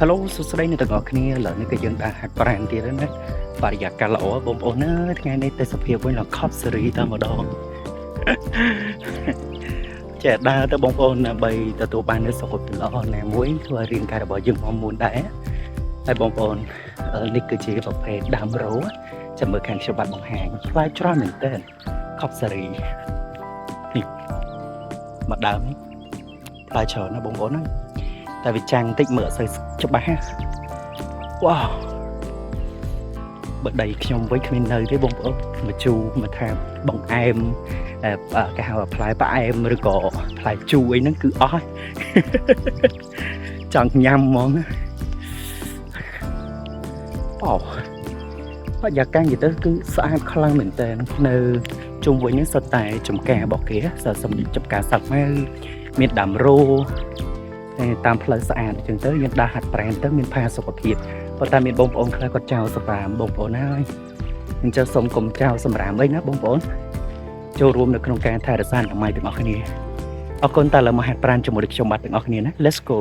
Hello សួស្តីអ្នកទាំងអស់គ្នាឥឡូវនេះក៏យើងđangហាត់ប្រាណទៀតហើយណាបរិយាកាសល្អបងប្អូនអើយថ្ងៃនេះទេសភាពវិញឡើងខប់សេរីតែម្ដងចេះដើរទៅបងប្អូនដើម្បីទទួលបាននូវសុខភាពល្អណាមួយធ្វើឲ្យរាងកាយរបស់យើងមកមុនដែរហើយបងប្អូននេះគឺជាប្រភេទដើមរោចាំមើលខាងខ្ញុំបាត់បង្ហាញផ្លែច្រើនមែនទែនខប់សេរីនេះមកដើមនេះផ្លែច្រើនណាបងប្អូនណាតែវាចាំងតិចមើលអត់សូវច្បាស់ណាវ៉ាវបើដីខ្ញុំវិញគ្មាននៅទេបងប្អូនមកជូរមកថាបង្អែមគេហៅផ្លែផ្អែមឬក៏ផ្លែជូរអីហ្នឹងគឺអស់ចង់ញ៉ាំហ្មងអូបរិយាកាសនិយាយទៅគឺស្អាតខ្លាំងមែនតើនៅជុំវិញនេះសុទ្ធតែចំការរបស់គេចំការសឹកមកមានដើមរោតាមផ្លូវស្អាតអញ្ចឹងទៅយើងដើរហាត់ប្រាណទៅមានផាសុខភាពប៉ុន្តែមានបងប្អូនខ្លះគាត់ចោលសម្រាមបងប្អូនហើយអញ្ចឹងសូមកុំចោលសម្រាមអីណាបងប្អូនចូលរួមនៅក្នុងការថែរក្សាអនាម័យទាំងអស់គ្នាអរគុណតើលើមកហាត់ប្រាណជាមួយនឹងខ្ញុំបាទទាំងអស់គ្នាណា Let's go